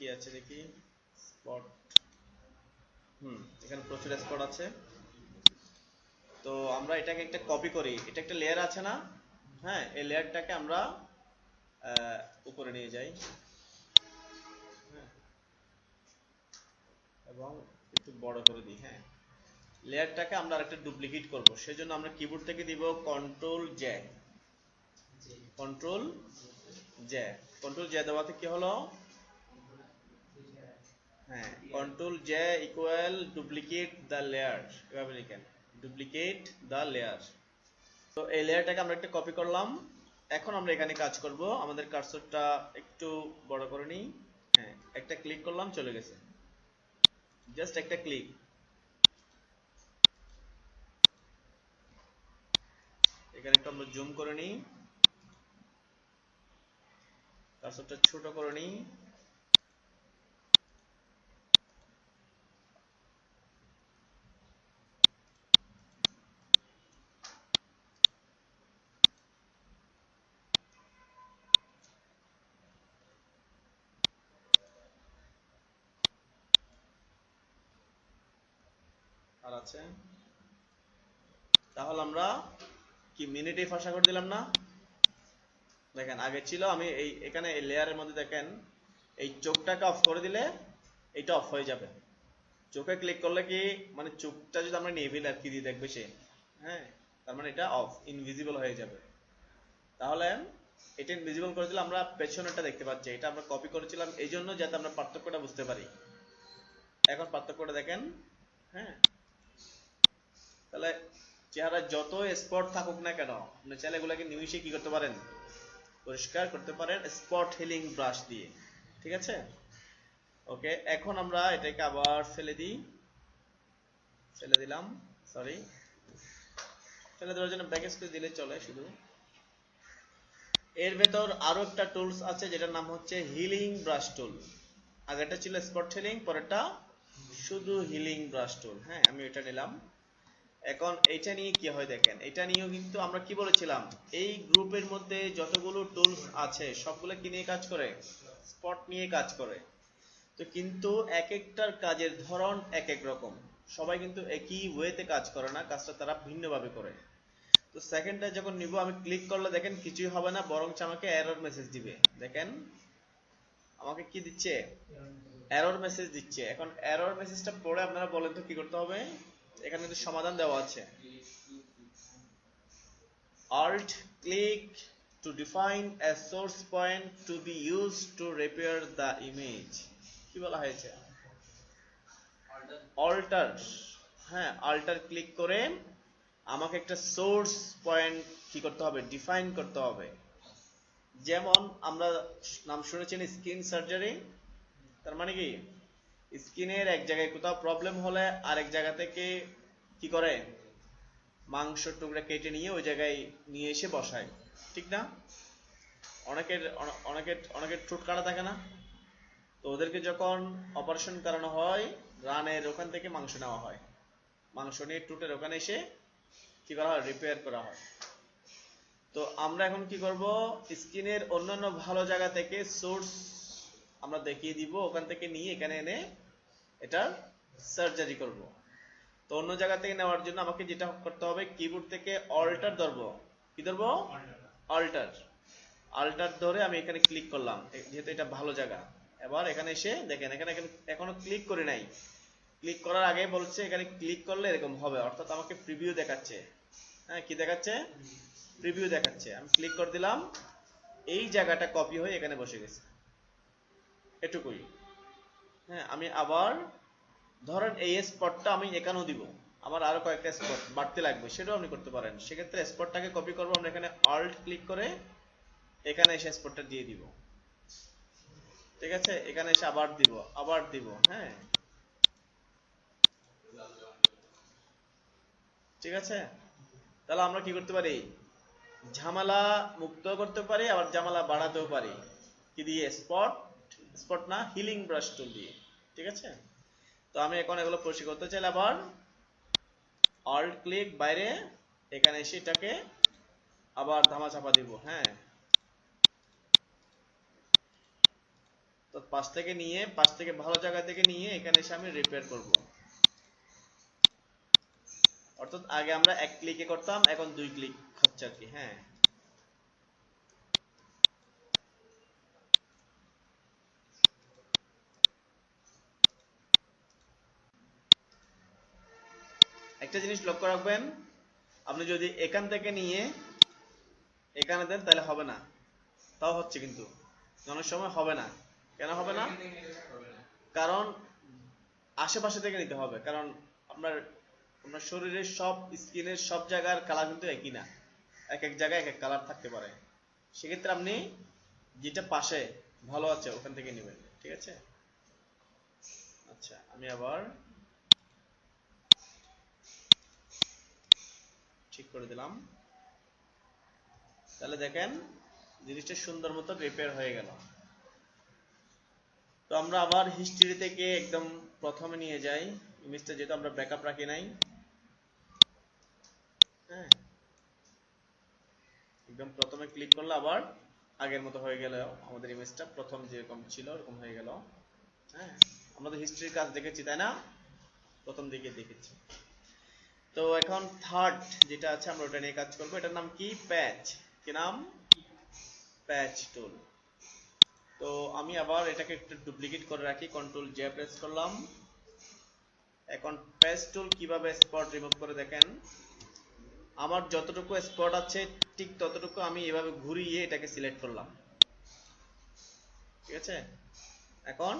কি আছে দেখি, স্পট। এখানে প্রচুর স্পট আছে। তো আমরা এটাকে একটা কপি করি, এটা একটা লেয়ার আছে না, হ্যাঁ এই লেয়ারটাকে আমরা উপরে নিয়ে যাই, হ্যাঁ এবং একটু বড় করে দিই। হ্যাঁ লেয়ারটাকে আমরা আরেকটা ডুপ্লিকেট করব, সেজন্য আমরা কিবোর্ড থেকে দিব control J. Control J, control J দেওয়াতে কি হলো, হ্যাঁ control J equal duplicate the layer, এভাবে লিখেন ডুপ্লিকেট দ্য লেয়ার। তো এই লেয়ারটাকে আমরা একটা কপি করলাম। এখন আমরা এখানে কাজ করব, আমাদের কার্সরটা একটু বড় করে নিই। হ্যাঁ একটা ক্লিক করলাম, চলে গেছে, জাস্ট একটা ক্লিক। এখানে একটু আমরা জুম করে নিই, কার্সরটা ছোট করে নিই। আর আছে, তাহলে আমরা কি মিনিটেই ফাঁসা করে দিলাম না? দেখেন আগে ছিল আমি এখানে এই লেয়ারের মধ্যে দেখেন এই চোখটাকে অফ করে দিলে এটা অফ হয়ে যাবে। চোখে ক্লিক করলে কি মানে চোখটা যদি আমরা নেভিল আর কি দিয়ে দেখবে সে, হ্যাঁ তার মানে এটা অফ, ইনভিজিবল হয়ে যাবে। তাহলে এটা ইনভিজিবল করে দিলে আমরা পেছনেরটা দেখতে পাচ্ছি, এটা আমরা কপি করেছিলাম এই জন্য যাতে আমরা পার্থক্যটা বুঝতে পারি। এখন পার্থক্যটা দেখেন, হ্যাঁ তাহলে চেহারা যত স্পট থাকুক না কেন আপনি চাইলে এগুলাকে নিমিশে কি করতে পারেন, পরিষ্কার করতে পারেন স্পট হিলিং ব্রাশ দিয়ে। ঠিক আছে, ওকে এখন আমরা এটাকে আবার ফেলে দিই, ফেলে দিলাম, সরি ফেলে দেওয়ার জন্য ব্যাক স্পেস দিলে চলে শুধু। এর ভেতর আরো একটা টুলস আছে যেটার নাম হচ্ছে হিলিং ব্রাশ টুল। আগেরটা ছিল স্পট হিলিং, পরেরটা শুধু হিলিং ব্রাশ টুল। হ্যাঁ আমি এটা নিলাম। এখন এটা নিয়ে কি হয় দেখেন, এটা নিয়েও কিন্তু আমরা কি বলেছিলাম, এই গ্রুপের মধ্যে যতগুলো টুলস আছে সবগুলো কি নিয়ে কাজ করে, স্পট নিয়ে কাজ করে। তো কিন্তু এক একটার কাজের ধরন এক এক রকম, সবাই কিন্তু একই ওয়েতে কাজ করে না, কাজটা তারা ভিন্নভাবে করে। তো সেকেন্ডটা যখন নিব আমি ক্লিক করলে দেখেন কিছুই হবে না, বরং আমাকে এরর মেসেজ দিবে। দেখেন আমাকে কি দিচ্ছে, এরর মেসেজ দিচ্ছে। এখন এরর মেসেজটা পড়ে আপনারা বলেন তো কি করতে হবে, এখানে কিন্তু সমাধান দেওয়া আছে। Alt click to define a source point to be used to repair the image। কি বলা হয়েছে, অল্টার, হ্যাঁ অল্টার ক্লিক করে আমাকে একটা সোর্স পয়েন্ট কি করতে হবে, ডিফাইন করতে হবে। যেমন আমরা নাম শুনেছেন স্কিন সার্জারি, তার মানে কি স্কিনের এক জায়গায় কোথাও প্রবলেম হলে আরেক জায়গা থেকে কি করে মাংস টুকরা কেটে নিয়ে ওই জায়গায় নিয়ে এসে বসায়, ঠিক না? অনেকের অনেকের অনেকের ঠোঁট কাটা থাকে না, তো ওদেরকে যখন অপারেশন করানো হয় রানের ওখান থেকে মাংস নেওয়া হয়, মাংস নিয়ে টুটের ওখানে এসে কি করা হয়, রিপেয়ার করা হয়। তো আমরা এখন কি করব, স্কিনের অন্যান্য ভালো জায়গা থেকে সোর্স আমরা দেখিয়ে দিব, ওখান থেকে নিয়ে এখানে এনে এটা সার্জারি করব। তো অন্য জায়গা থেকে নেওয়ার জন্য আমাকে যেটা করতে হবে, কিবোর্ড থেকে অল্টার ধরবো, কি ধরবো, অল্টার, অল্টার ধরে আমি এখানে ক্লিক করলাম, যেহেতু এটা ভালো জায়গা। এবার এখানে এসে দেখেন এখানে এখনো ক্লিক করি নাই, ক্লিক করার আগে বলছে এখানে ক্লিক করলে এরকম হবে, অর্থাৎ আমাকে প্রিভিউ দেখাচ্ছে। হ্যাঁ কি দেখাচ্ছে, প্রিভিউ দেখাচ্ছে। আমি ক্লিক করে দিলাম, এই জায়গাটা কপি হয়ে এখানে বসে গেছে, এটুকুই। হ্যাঁ আমি আবার ধরেন এই স্পটটা আমি এখানেও দিব, আমার আরো কয়েকটা স্পট বাড়তে লাগবে, সেটাও আপনি করতে পারেন। সেক্ষেত্রে স্পটটাকে কপি করবো আমরা, এখানে অল্ট ক্লিক করে এখানে এসে স্পটটা দিয়ে দিব, ঠিক আছে? এখানে এসে আবার দিব, আবার দিব, হ্যাঁ ঠিক আছে। তাহলে আমরা কি করতে পারি, ঝামেলা মুক্ত করতে পারি, আবার ঝামেলা বাড়াতেও পারি, কি দিয়ে, স্পট, স্পট না হিলিং ব্রাশ টুল দিয়ে, ঠিক আছে? তো আমি এখন এগুলো পরিষ্কার করতে চাইলে আবার অল্ট ক্লিক বাইরে, এখানে এসে এটাকে আবার ধামা চাপা দিব। হ্যাঁ তো পাশ থেকে ভালো জায়গা থেকে নিয়ে এখানে এসে আমি রিপেয়ার করব। অর্থাৎ আগে আমরা 1 ক্লিকে করতাম, এখন 2 ক্লিক হচ্ছে আর কি। হ্যাঁ, একটা জিনিস লক্ষ্য রাখবেন, আপনি যদি এখান থেকে নিয়ে এখানে দেন তাহলে হবে না, তাও হচ্ছে কিন্তু অনেক সময় হবে না। কেন হবে না? কারণ আশেপাশে থেকে নিতে হবে, কারণ আপনার আপনার শরীরের সব স্কিনের সব জায়গার কালার কিন্তু একই না, এক এক জায়গায় এক এক কালার থাকতে পারে। সেক্ষেত্রে আপনি যেটা পাশে ভালো আছে ওখান থেকে নেবেন, ঠিক আছে? আচ্ছা, আমি আবার ঠিক করে দিলাম। তাহলে দেখেন জিনিসটা সুন্দর মতো রিপেয়ার হয়ে গেল। তো আমরা আবার হিস্ট্রি থেকে একদম প্রথমে নিয়ে যাই ইমেজটা, যেহেতু আমরা ব্যাকআপ রাখি নাই। হ্যাঁ, একদম প্রথমে ক্লিক করলে আবার আগের মতো হয়ে গেল, আমাদের ইমেজটা প্রথম যেরকম ছিল এরকম হয়ে গেল। হ্যাঁ, আমাদের হিস্ট্রির কাজ দেখেছি তাই না? প্রথম দিকে দেখেছি। তো এখন থার্ড যেটা আছে আমরা ওটা নিয়ে কাজ করবো। এটার নাম কি? প্যাচ। কি নাম? প্যাচ টুল। তো আমি আবার এটাকে একটু ডুপ্লিকেট করে রাখি, কন্ট্রোল জে প্রেস করলাম। এখন প্যাচ টুল কিভাবে স্পট রিমুভ করে দেখেন, আমার যতটুকু স্পট আছে ঠিক ততটুকু আমি এভাবে ঘুরিয়ে এটাকে সিলেক্ট করলাম, ঠিক আছে? এখন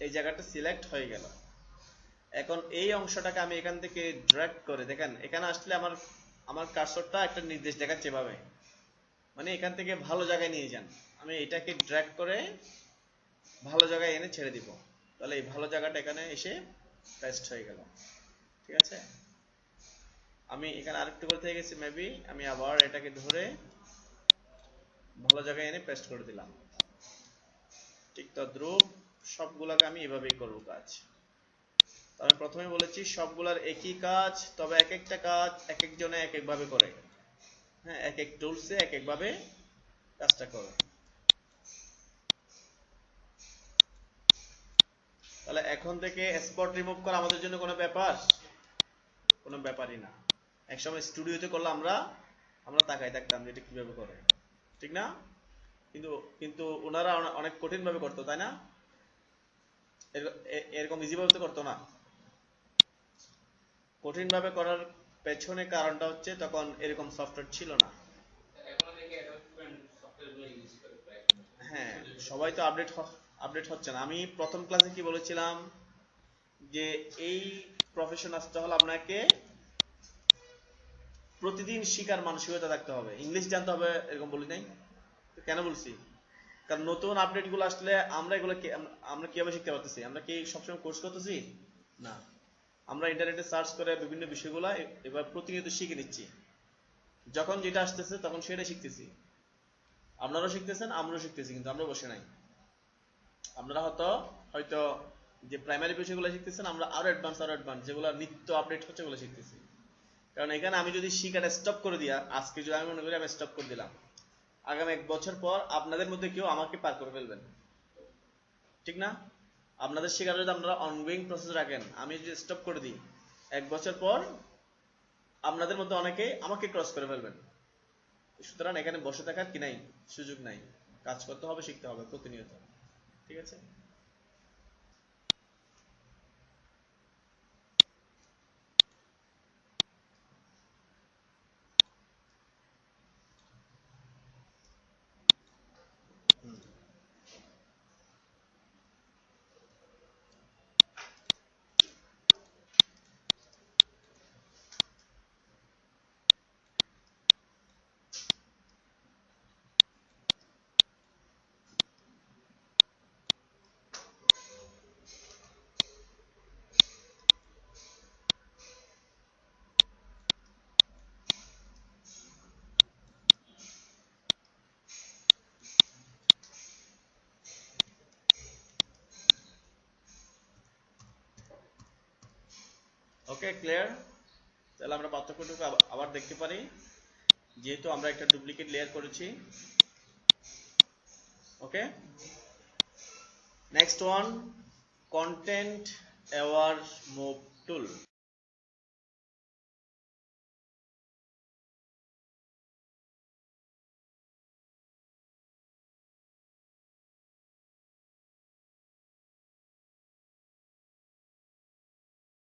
এই জায়গাটা সিলেক্ট হয়ে গেল। এখন এই অংশটাকে আমি এখান থেকে ড্র্যাগ করে দেখেন, এখানে আসলে আমার কার্সরটা একটা নির্দেশ দেখাচ্ছে এভাবে, মানে এখান থেকে ভালো জায়গায় নিয়ে যান। আমি এটাকে ড্র্যাগ করে ভালো জায়গায় এনে ছেড়ে দিব, তাহলে এই ভালো জায়গাটা এখানে এসে পেস্ট হয়ে গেল, ঠিক আছে? আমি এখানে আরেকটু করে থেকে গেছি মেবি, আমি আবার এটাকে ধরে ভালো জায়গায় এনে পেস্ট করে দিলাম। ঠিক তদ্রুপ সবগুলাকে আমি এভাবেই করব কাজ। আমি প্রথমে বলেছি সবগুলার একই কাজ, তবে এক একটা কাজ এক একজনে এক একভাবে করে। হ্যাঁ, এক এক টুলসে এক একভাবে কাজটা করে। তাহলে এখন থেকে স্পট রিমুভ করা আমাদের জন্য কোনো ব্যাপার? কোনো ব্যাপারই না। একসময় স্টুডিওতে করলে আমরা তাকাই থাকতাম যে এটা কিভাবে করে, ঠিক না? কিন্তু কিন্তু ওনারা অনেক কঠিন ভাবে করতো, তাই না? এরকম ইজি ভাবে তো করতো না। কঠিন ভাবে করার পেছনে কারণটা হচ্ছে তখন এরকম সফটওয়্যার ছিল না। হ্যাঁ, সবাই তো আপডেট হচ্ছে না। আমি প্রথম ক্লাসে কি বলেছিলাম যে এই প্রফেশন আসতে হলে আপনাকে প্রতিদিন শিকার মানসিকতা থাকতে হবে, ইংলিশ জানতে হবে, এরকম বলি নাই? কেন বলছি? কারণ নতুন আপডেট গুলো আসলে আমরা কিভাবে শিখতে পারতেছি? আমরা কি সবসময় কোর্স করতেছি? না, আমরা ইন্টারনেটে সার্চ করে বিভিন্ন বিষয়গুলো এবার প্রতিনিয়ত শিখে নিচ্ছি। যখন যেটা আসতেছে তখন সেটা শিখতেছি। আপনারাও শিখতেছেন, আমরাও শিখতেছি, কিন্তু আমরা বসে নাই। আপনারা হয়তো যে প্রাইমারি বিষয়গুলো শিখতেছেন, আমরা আরো অ্যাডভান্স যেগুলো নিত্য আপডেট হচ্ছে ওগুলো শিখতেছি। কারণ এখানে আমি যদি শিখাটা স্টপ করে দিই, আজকে যদি আমি মনে করি আমি স্টপ করে দিলাম, আগামী 1 বছর পর আপনাদের মধ্যে কেউ আমাকে পার করে ফেলবেন, ঠিক না? আপনাদের শেখার যদি আপনারা অনগোয়িং প্রসেস রাখেন, আমি যদি স্টপ করে দিই, 1 বছর পর আপনাদের মধ্যে অনেকে আমাকে ক্রস করে ফেলবেন। সুতরাং এখানে বসে থাকার কি নাই, সুযোগ নাই। কাজ করতে হবে, শিখতে হবে প্রতিনিয়ত, ঠিক আছে? ওকে, ক্লিয়ার? তাহলে আমরা পার্থক্যটুকু আবার দেখতে পারি। যেহেতু আমরা একটা ডুপ্লিকেট লেয়ার করেছি, okay? Next one, content aware move টুল।